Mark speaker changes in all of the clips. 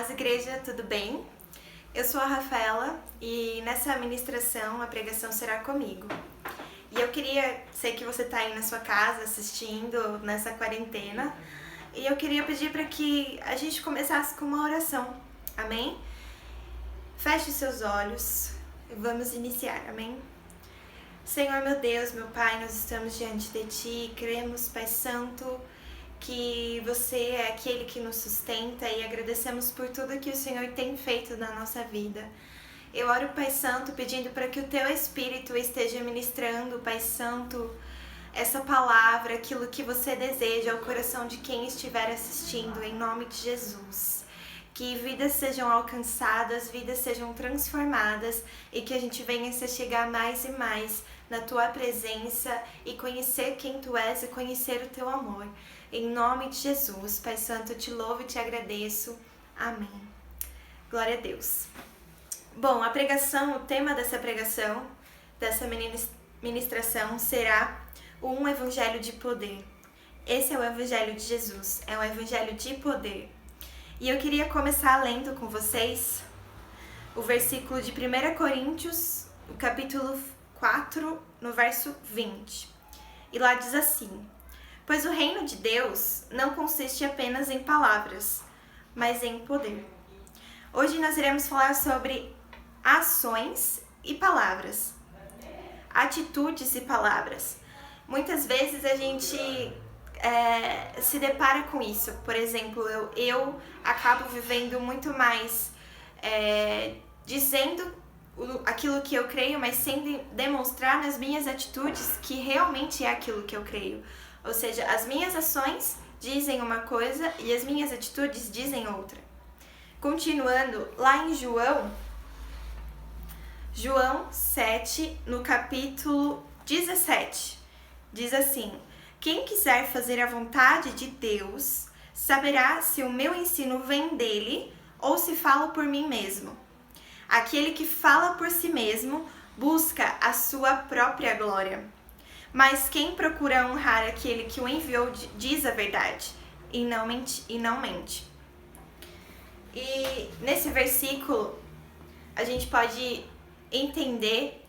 Speaker 1: Paz, igreja, tudo bem? Eu sou a Rafaela e nessa ministração a pregação será comigo. E eu sei que você está aí na sua casa assistindo nessa quarentena, e eu queria pedir para que a gente começasse com uma oração, amém? Feche os seus olhos e vamos iniciar, amém? Senhor, meu Deus, meu Pai, nós estamos diante de Ti, cremos, Pai Santo, que você é aquele que nos sustenta e agradecemos por tudo que o Senhor tem feito na nossa vida. Eu oro, Pai Santo, pedindo para que o Teu Espírito esteja ministrando, Pai Santo, essa palavra, aquilo que você deseja ao coração de quem estiver assistindo, em nome de Jesus. Que vidas sejam alcançadas, vidas sejam transformadas e que a gente venha se chegar mais e mais na Tua presença e conhecer quem Tu és e conhecer o Teu amor. Em nome de Jesus, Pai Santo, eu te louvo e te agradeço. Amém. Glória a Deus. Bom, o tema dessa pregação, dessa ministração será um evangelho de poder. Esse é o evangelho de Jesus, é um evangelho de poder. E eu queria começar lendo com vocês o versículo de 1 Coríntios, o capítulo 4, no verso 20. E lá diz assim: pois o reino de Deus não consiste apenas em palavras, mas em poder. Hoje nós iremos falar sobre ações e palavras, atitudes e palavras. Muitas vezes a gente se depara com isso. Por exemplo, eu acabo vivendo muito mais dizendo aquilo que eu creio, mas sem demonstrar nas minhas atitudes que realmente é aquilo que eu creio. Ou seja, as minhas ações dizem uma coisa e as minhas atitudes dizem outra. Continuando, lá em João 7, no capítulo 17, diz assim: quem quiser fazer a vontade de Deus, saberá se o meu ensino vem dele ou se falo por mim mesmo. Aquele que fala por si mesmo busca a sua própria glória. Mas quem procura honrar aquele que o enviou diz a verdade e não mente. E nesse versículo a gente pode entender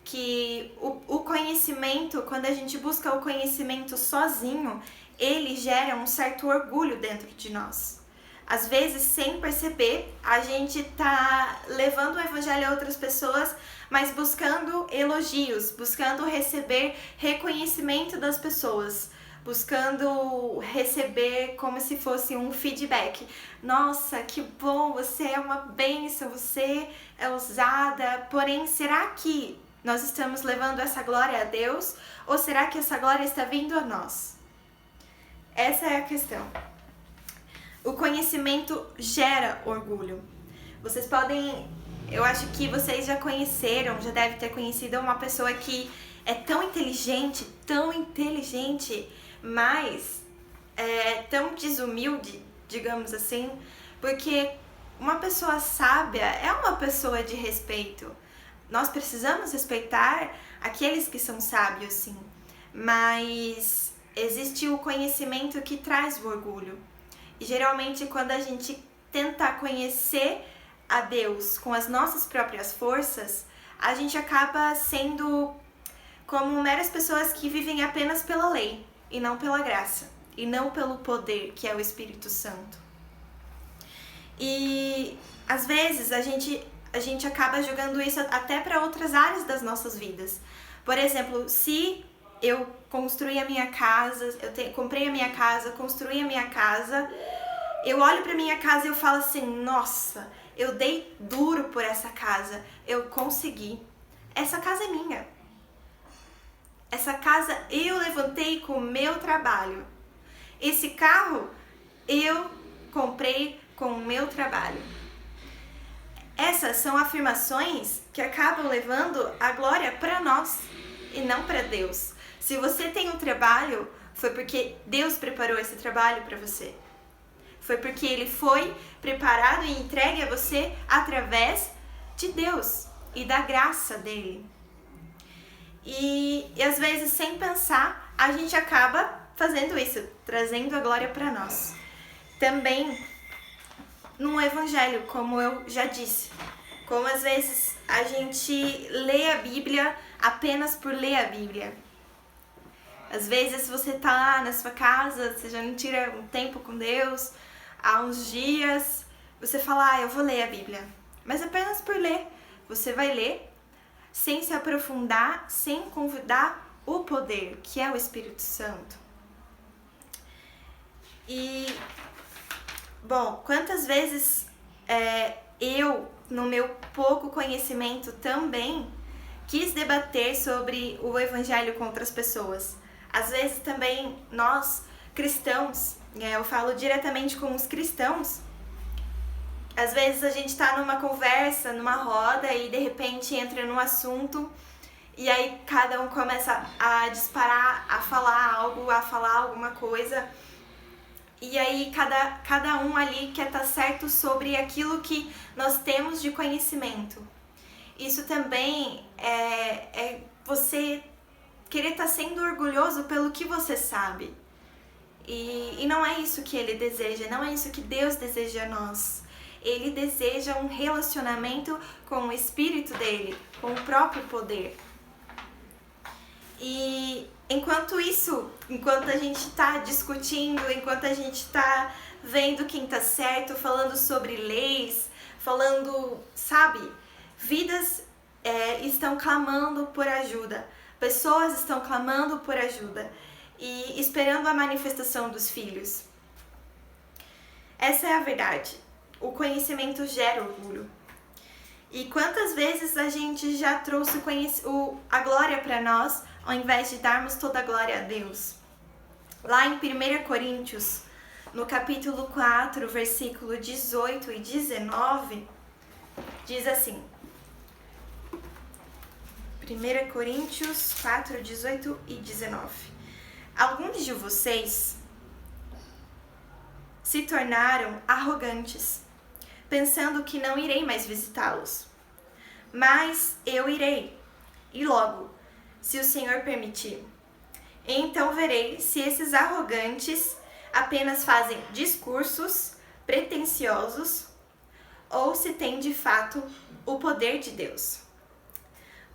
Speaker 1: que o conhecimento, quando a gente busca o conhecimento sozinho, ele gera um certo orgulho dentro de nós. Às vezes, sem perceber, a gente tá levando o evangelho a outras pessoas, mas buscando elogios, buscando receber reconhecimento das pessoas, buscando receber como se fosse um feedback. Nossa, que bom, você é uma bênção, você é ousada. Porém, será que nós estamos levando essa glória a Deus? Ou será que essa glória está vindo a nós? Essa é a questão. O conhecimento gera orgulho. Vocês podem... Eu acho que vocês já conheceram, já devem ter conhecido uma pessoa que é tão inteligente, mas tão desumilde, digamos assim, porque uma pessoa sábia é uma pessoa de respeito. Nós precisamos respeitar aqueles que são sábios, sim, mas existe o conhecimento que traz o orgulho. E geralmente quando a gente tenta conhecer a Deus com as nossas próprias forças, a gente acaba sendo como meras pessoas que vivem apenas pela lei e não pela graça, e não pelo poder que é o Espírito Santo. E às vezes a gente acaba jogando isso até para outras áreas das nossas vidas. Por exemplo, se eu construí a minha casa, comprei a minha casa, construí a minha casa, eu olho para minha casa e eu falo assim: nossa, eu dei duro por essa casa, eu consegui. Essa casa é minha. Essa casa eu levantei com o meu trabalho. Esse carro eu comprei com o meu trabalho. Essas são afirmações que acabam levando a glória para nós e não para Deus. Se você tem um trabalho, foi porque Deus preparou esse trabalho para você. Foi porque ele foi preparado e entregue a você através de Deus e da graça dele. E às vezes, sem pensar, a gente acaba fazendo isso, trazendo a glória para nós. Também no evangelho, como eu já disse. Como às vezes a gente lê a Bíblia apenas por ler a Bíblia. Às vezes você tá lá na sua casa, você já não tira um tempo com Deus, há uns dias, você fala, eu vou ler a Bíblia. Mas apenas por ler. Você vai ler sem se aprofundar, sem convidar o poder, que é o Espírito Santo. E, bom, quantas vezes eu, no meu pouco conhecimento também, quis debater sobre o Evangelho com outras pessoas. Às vezes também nós, cristãos, eu falo diretamente com os cristãos, às vezes a gente tá numa conversa, numa roda e de repente entra num assunto e aí cada um começa a disparar, a falar algo, a falar alguma coisa. E aí cada um ali quer estar certo sobre aquilo que nós temos de conhecimento. Isso também é você querer estar sendo orgulhoso pelo que você sabe. E não é isso que ele deseja, não é isso que Deus deseja a nós. Ele deseja um relacionamento com o Espírito dele, com o próprio poder. E enquanto a gente está discutindo, enquanto a gente está vendo quem está certo, falando sobre leis, falando, sabe, vidas estão clamando por ajuda, pessoas estão clamando por ajuda e esperando a manifestação dos filhos. Essa é a verdade. O conhecimento gera orgulho. E quantas vezes a gente já trouxe a glória para nós, ao invés de darmos toda a glória a Deus? Lá em 1 Coríntios, no capítulo 4, versículo 18 e 19, diz assim. 1 Coríntios 4, 18 e 19. Alguns de vocês se tornaram arrogantes, pensando que não irei mais visitá-los. Mas eu irei, e logo, se o Senhor permitir. Então verei se esses arrogantes apenas fazem discursos pretensiosos ou se têm de fato o poder de Deus.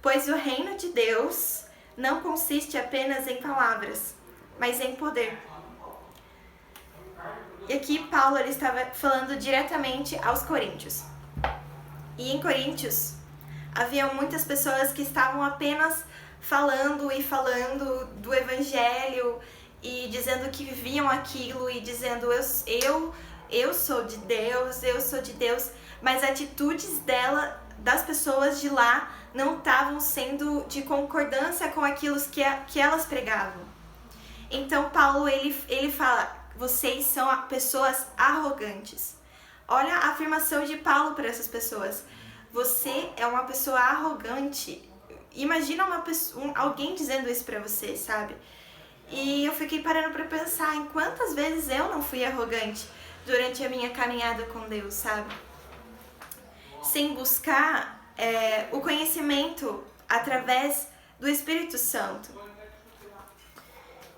Speaker 1: Pois o reino de Deus não consiste apenas em palavras, mas em poder. E aqui Paulo ele estava falando diretamente aos coríntios. E em Coríntios haviam muitas pessoas que estavam apenas falando e falando do evangelho e dizendo que viviam aquilo e dizendo eu sou de Deus, mas atitudes das pessoas de lá não estavam sendo de concordância com aquilo que elas pregavam. Então Paulo ele fala, vocês são pessoas arrogantes. Olha a afirmação de Paulo para essas pessoas. Você é uma pessoa arrogante. Imagina alguém dizendo isso para você, sabe? E eu fiquei parando para pensar em quantas vezes eu não fui arrogante durante a minha caminhada com Deus, sabe? Sem buscar o conhecimento através do Espírito Santo.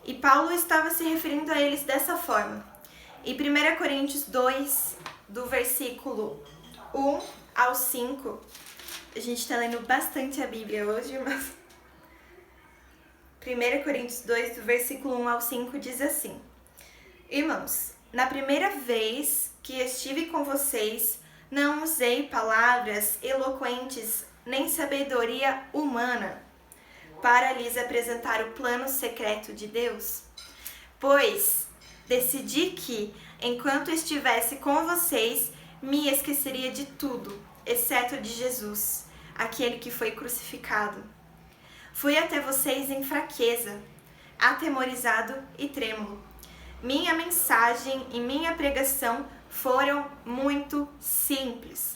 Speaker 1: E Paulo estava se referindo a eles dessa forma. Em 1 Coríntios 2, do versículo 1 ao 5, a gente está lendo bastante a Bíblia hoje, mas 1 Coríntios 2, do versículo 1 ao 5, diz assim: Irmãos, na primeira vez que estive com vocês, não usei palavras eloquentes nem sabedoria humana para lhes apresentar o plano secreto de Deus, pois decidi que, enquanto estivesse com vocês, me esqueceria de tudo, exceto de Jesus, aquele que foi crucificado. Fui até vocês em fraqueza, atemorizado e trêmulo. Minha mensagem e minha pregação foram muito simples.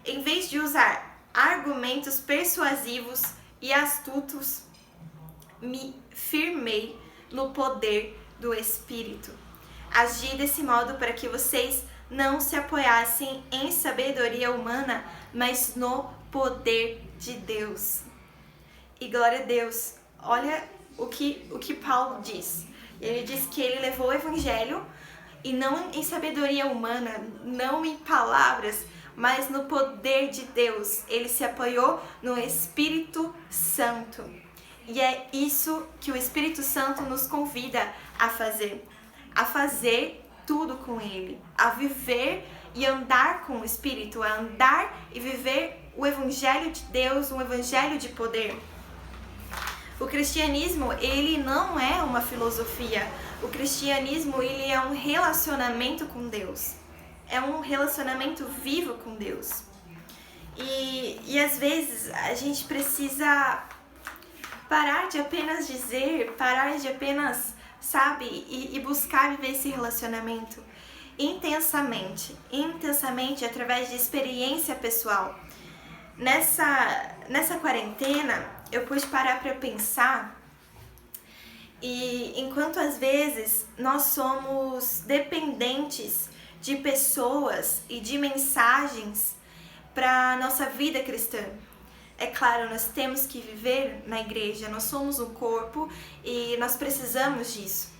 Speaker 1: Em vez de usar argumentos persuasivos e astutos, me firmei no poder do Espírito. Agi desse modo para que vocês não se apoiassem em sabedoria humana, mas no poder de Deus. E glória a Deus, olha o que Paulo diz. Ele diz que ele levou o evangelho e não em sabedoria humana, não em palavras, mas no poder de Deus. Ele se apoiou no Espírito Santo. E é isso que o Espírito Santo nos convida a fazer tudo com Ele, a viver e andar com o Espírito, a andar e viver o Evangelho de Deus, um Evangelho de poder. O cristianismo, ele não é uma filosofia. O cristianismo, ele é um relacionamento com Deus. É um relacionamento vivo com Deus. E às vezes a gente precisa parar de apenas dizer, parar de apenas, sabe, e buscar viver esse relacionamento intensamente através de experiência pessoal. Nessa quarentena, eu pude parar para pensar, e enquanto às vezes nós somos dependentes de pessoas e de mensagens para nossa vida cristã. É claro, nós temos que viver na igreja, nós somos um corpo e nós precisamos disso.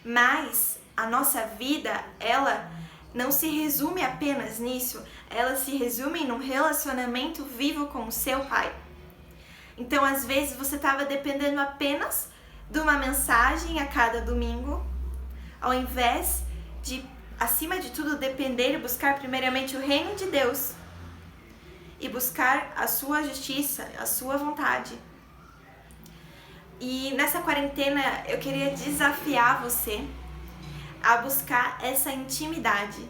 Speaker 1: Mas a nossa vida, ela não se resume apenas nisso, ela se resume num relacionamento vivo com o seu Pai. Então, às vezes, você estava dependendo apenas de uma mensagem a cada domingo, ao invés de, acima de tudo, depender e buscar primeiramente o reino de Deus e buscar a sua justiça, a sua vontade. E nessa quarentena eu queria desafiar você a buscar essa intimidade,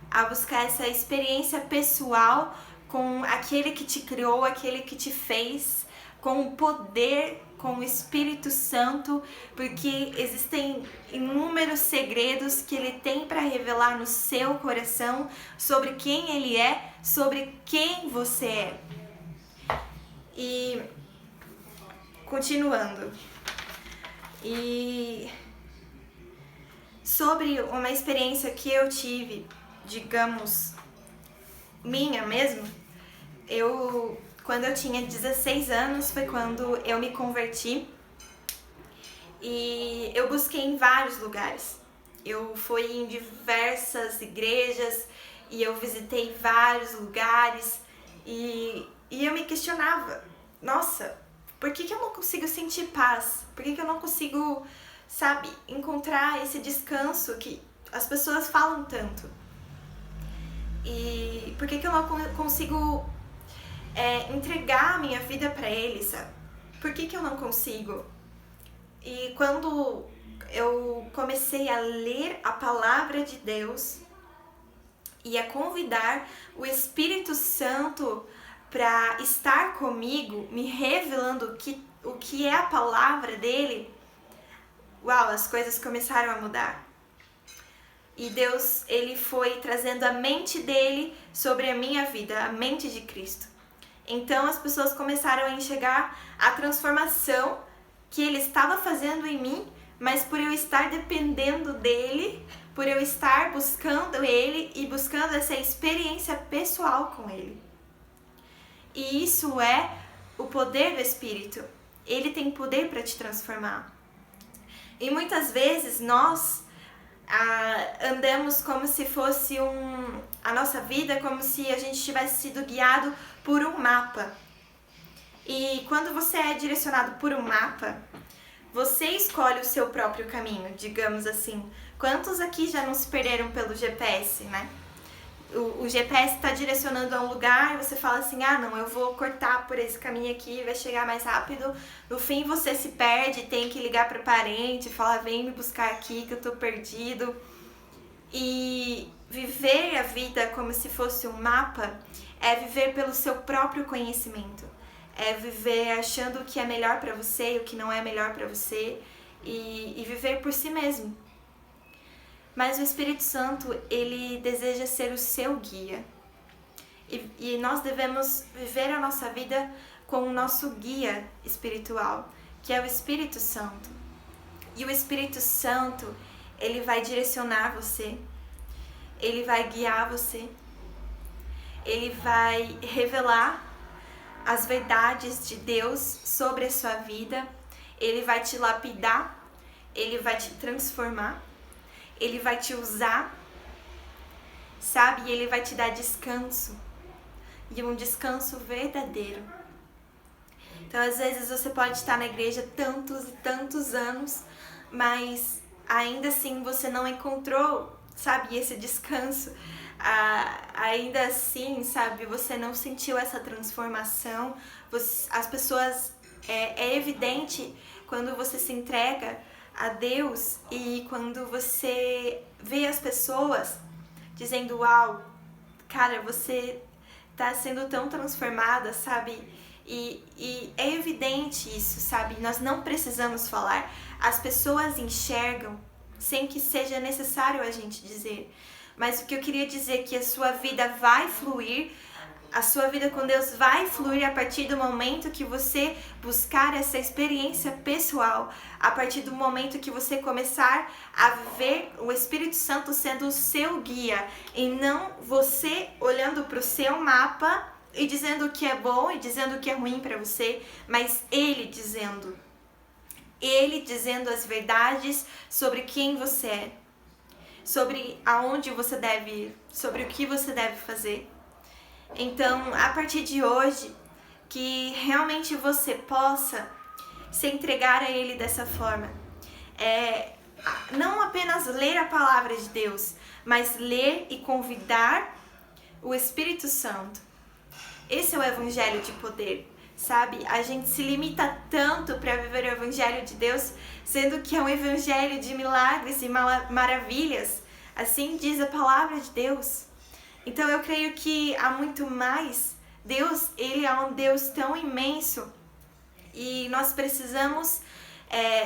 Speaker 1: a buscar essa experiência pessoal com aquele que te criou, aquele que te fez, com o poder, com o Espírito Santo, porque existem inúmeros segredos que Ele tem para revelar no seu coração sobre quem Ele é, sobre quem você é. E continuando, e sobre uma experiência que eu tive, digamos, minha mesmo, quando eu tinha 16 anos foi quando eu me converti e eu busquei em vários lugares. Eu fui em diversas igrejas e eu visitei vários lugares e eu me questionava, nossa, por que eu não consigo sentir paz? Por que eu não consigo, sabe, encontrar esse descanso que as pessoas falam tanto? E por que eu não consigo entregar a minha vida para Ele, sabe? Por que eu não consigo? E quando eu comecei a ler a palavra de Deus e a convidar o Espírito Santo para estar comigo, me revelando o que é a palavra dele, uau, as coisas começaram a mudar. E Deus, Ele foi trazendo a mente dele sobre a minha vida, a mente de Cristo. Então as pessoas começaram a enxergar a transformação que Ele estava fazendo em mim, mas por eu estar dependendo dele, por eu estar buscando Ele e buscando essa experiência pessoal com Ele. E isso é o poder do Espírito. Ele tem poder para te transformar. E muitas vezes nós andamos como se fosse a nossa vida é como se a gente tivesse sido guiado por um mapa. E quando você é direcionado por um mapa, você escolhe o seu próprio caminho, digamos assim. Quantos aqui já não se perderam pelo GPS, né? O GPS está direcionando a um lugar e você fala assim, não, eu vou cortar por esse caminho aqui, vai chegar mais rápido. No fim você se perde, tem que ligar para parente, falar, vem me buscar aqui que eu tô perdido. E viver a vida como se fosse um mapa é viver pelo seu próprio conhecimento. É viver achando o que é melhor para você e o que não é melhor para você e viver por si mesmo. Mas o Espírito Santo, ele deseja ser o seu guia. E nós devemos viver a nossa vida com o nosso guia espiritual, que é o Espírito Santo. E o Espírito Santo, ele vai direcionar você, ele vai guiar você, ele vai revelar as verdades de Deus sobre a sua vida, ele vai te lapidar, ele vai te transformar. Ele vai te usar, sabe? E Ele vai te dar descanso. E um descanso verdadeiro. Então, às vezes, você pode estar na igreja tantos e tantos anos, mas ainda assim você não encontrou, sabe, esse descanso. Ainda assim, sabe, você não sentiu essa transformação. As pessoas, é evidente quando você se entrega a Deus e quando você vê as pessoas dizendo, uau, cara, você tá sendo tão transformada, sabe? E é evidente isso, sabe? Nós não precisamos falar. As pessoas enxergam sem que seja necessário a gente dizer. Mas o que eu queria dizer é que a sua vida vai fluir, a sua vida com Deus vai fluir a partir do momento que você buscar essa experiência pessoal, a partir do momento que você começar a ver o Espírito Santo sendo o seu guia, e não você olhando para o seu mapa e dizendo o que é bom e dizendo o que é ruim para você, mas Ele dizendo as verdades sobre quem você é, sobre aonde você deve ir, sobre o que você deve fazer. Então, a partir de hoje, que realmente você possa se entregar a Ele dessa forma. Não apenas ler a palavra de Deus, mas ler e convidar o Espírito Santo. Esse é o Evangelho de poder, sabe? A gente se limita tanto para viver o Evangelho de Deus, sendo que é um Evangelho de milagres e maravilhas. Assim diz a palavra de Deus. Então eu creio que há muito mais. Deus, Ele é um Deus tão imenso e nós precisamos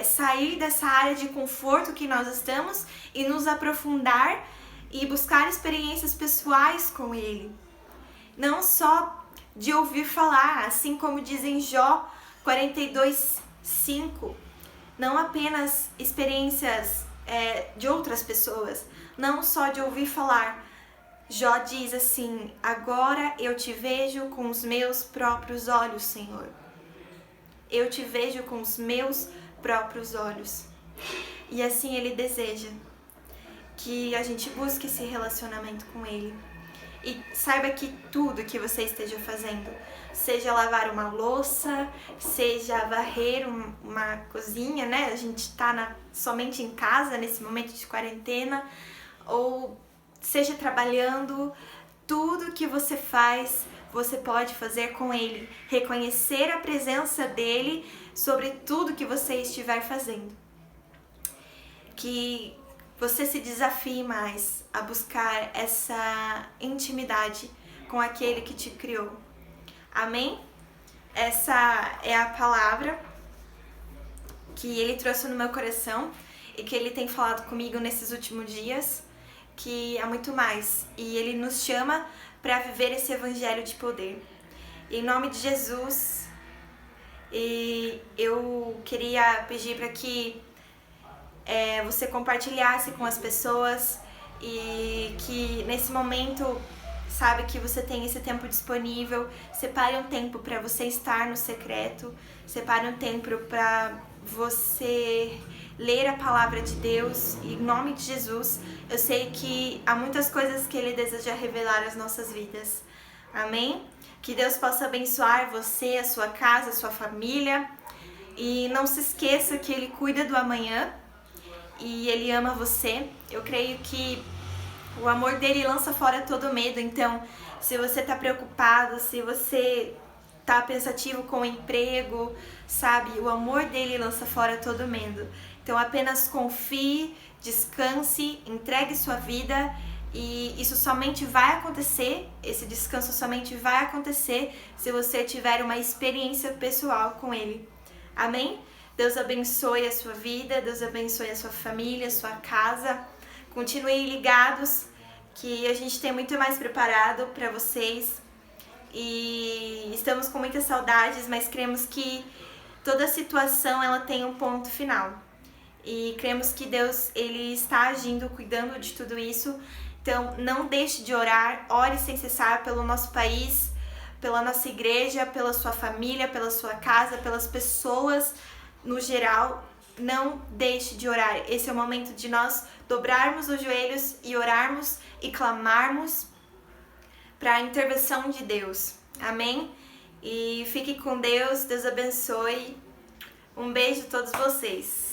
Speaker 1: sair dessa área de conforto que nós estamos e nos aprofundar e buscar experiências pessoais com Ele. Não só de ouvir falar, assim como diz em Jó 42:5, não apenas experiências de outras pessoas, não só de ouvir falar. Jó diz assim, agora eu te vejo com os meus próprios olhos, Senhor. Eu te vejo com os meus próprios olhos. E assim Ele deseja que a gente busque esse relacionamento com Ele. E saiba que tudo que você esteja fazendo, seja lavar uma louça, seja varrer uma cozinha, né? A gente está somente em casa nesse momento de quarentena, ou seja trabalhando, tudo que você faz, você pode fazer com Ele. Reconhecer a presença dEle sobre tudo que você estiver fazendo. Que você se desafie mais a buscar essa intimidade com aquele que te criou. Amém? Essa é a palavra que Ele trouxe no meu coração e que Ele tem falado comigo nesses últimos dias, que é muito mais. E Ele nos chama para viver esse evangelho de poder. Em nome de Jesus, eu queria pedir para que você compartilhasse com as pessoas e que nesse momento, sabe, que você tem esse tempo disponível. Separe um tempo para você estar no secreto, separe um tempo para você ler a palavra de Deus. Em nome de Jesus, eu sei que há muitas coisas que Ele deseja revelar às nossas vidas. Amém? Que Deus possa abençoar você, a sua casa, a sua família. E não se esqueça que Ele cuida do amanhã e Ele ama você. Eu creio que o amor dele lança fora todo medo. Então, se você está preocupado, se você está pensativo com o emprego, sabe, o amor dele lança fora todo medo. Então, apenas confie, descanse, entregue sua vida, e isso somente vai acontecer, esse descanso somente vai acontecer se você tiver uma experiência pessoal com Ele. Amém? Deus abençoe a sua vida, Deus abençoe a sua família, a sua casa. Continuem ligados, que a gente tem muito mais preparado para vocês. E estamos com muitas saudades, mas cremos que toda situação ela tem um ponto final. E cremos que Deus ele está agindo, cuidando de tudo isso. Então não deixe de orar, ore sem cessar pelo nosso país, pela nossa igreja, pela sua família, pela sua casa, pelas pessoas no geral. não deixe de orar. Esse é o momento de nós dobrarmos os joelhos e orarmos e clamarmos para a intervenção de Deus. Amém? E fique com Deus, Deus abençoe. Um beijo a todos vocês.